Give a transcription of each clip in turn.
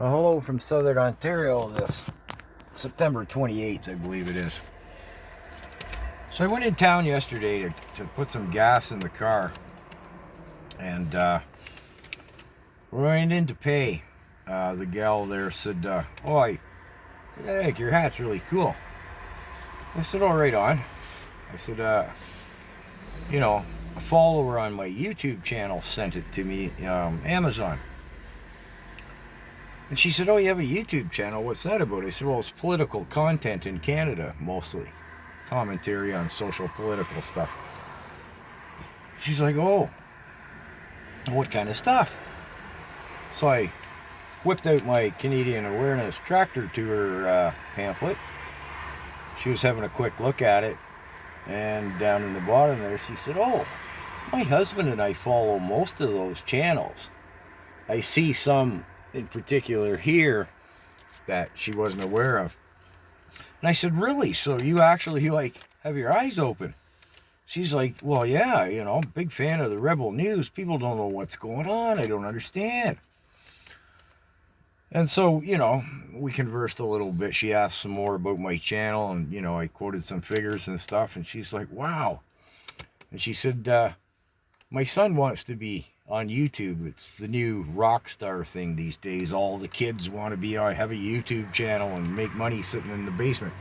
Well, hello from Southern Ontario this September 28th, I believe it is. So I went in town yesterday to put some gas in the car, and when I went in to pay, the gal there said, "Oh, I think your hat's really cool." I said, "Oh, right on." I said, a follower on my YouTube channel sent it to me, Amazon. And she said, "Oh, you have a YouTube channel. What's that about?" I said, "Well, it's political content in Canada, mostly. Commentary on social political stuff." She's like, "Oh, what kind of stuff?" So I whipped out my Canadian Awareness Tractor Tour pamphlet. She was having a quick look at it, and down in the bottom there, she said, "Oh, my husband and I follow most of those channels. I see some in particular here that she wasn't aware of." And I said, "Really? So you actually have your eyes open?" She's like, "Well, yeah, big fan of the Rebel News. People don't know what's going on. I don't understand." And so, we conversed a little bit. She asked some more about my channel, and, I quoted some figures and stuff, and she's like, "Wow." And she said, "My son wants to be on YouTube. It's the new rock star thing these days. All the kids want to have a YouTube channel and make money sitting in the basement."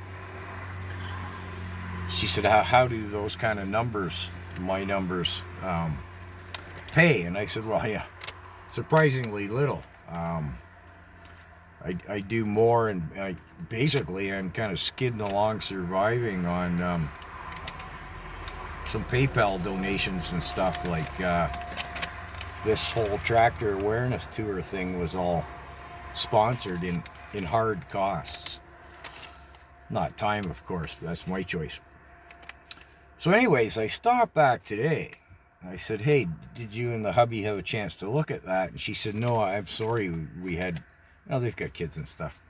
She said, how do those kind of numbers, my numbers, pay?" And I said, "Well, yeah, surprisingly little. I do more, and I'm kind of skidding along, surviving on some PayPal donations and stuff. Like this whole tractor awareness tour thing was all sponsored in hard costs. Not time, of course. That's my choice. So anyways, I stopped back today. I said, "Hey, did you and the hubby have a chance to look at that?" And she said, "No, I'm sorry. We had, they've got kids and stuff."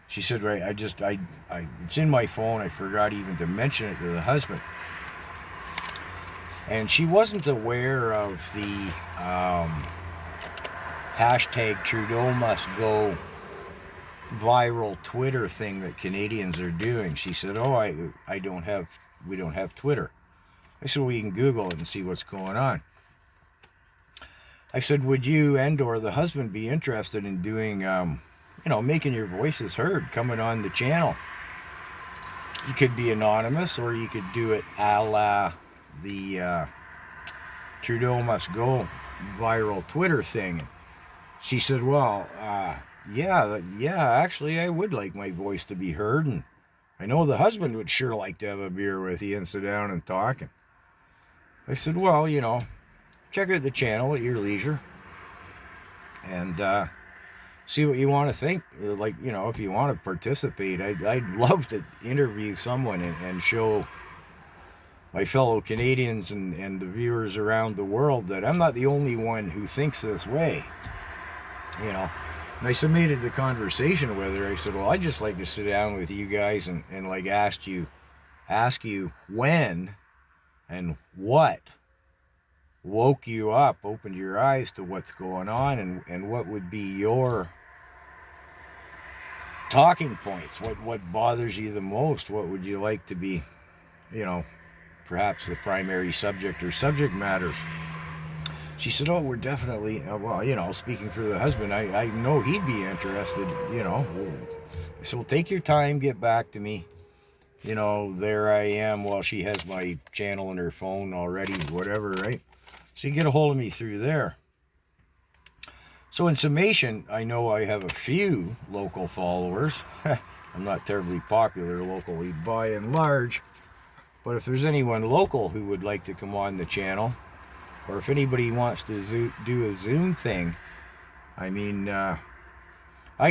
She said, "Right, it's in my phone. I forgot even to mention it to the husband." And she wasn't aware of the hashtag Trudeau must go viral Twitter thing that Canadians are doing. She said, "Oh, we don't have Twitter." I said, "Well, you can Google it and see what's going on." I said, "Would you or the husband be interested in doing, making your voices heard, coming on the channel? You could be anonymous, or you could do it a la the Trudeau must go viral Twitter thing." She said, "Well, yeah, actually, I would like my voice to be heard, and I know the husband would sure like to have a beer with you and sit down and talk." And I said, "Well, check out the channel at your leisure and see what you want to think. If you want to participate, I'd love to interview someone and show my fellow Canadians and the viewers around the world that I'm not the only one who thinks this way." And I submitted the conversation with her. I said, "Well, I'd just like to sit down with you guys and ask you when and what woke you up, opened your eyes to what's going on, and what would be your talking points. What bothers you the most? What would you like to be, perhaps the primary subject or subject matters?" She said, "Oh, we're definitely, speaking for the husband, I know he'd be interested, So take your time, get back to me. There I am." Well, she has my channel in her phone already, whatever, right? So you get a hold of me through there. So in summation, I know I have a few local followers. I'm not terribly popular locally by and large. But if there's anyone local who would like to come on the channel, or if anybody wants to do a Zoom thing, I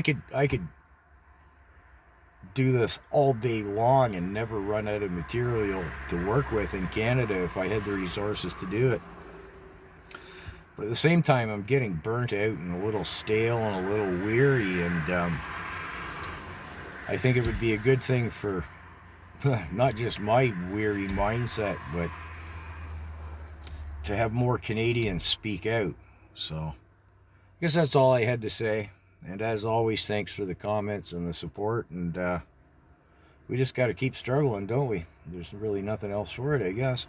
could do this all day long and never run out of material to work with in Canada if I had the resources to do it. But at the same time, I'm getting burnt out and a little stale and a little weary, and I think it would be a good thing for not just my weary mindset, but to have more Canadians speak out. So I guess that's all I had to say. And as always, thanks for the comments and the support. And we just got to keep struggling, don't we? There's really nothing else for it, I guess.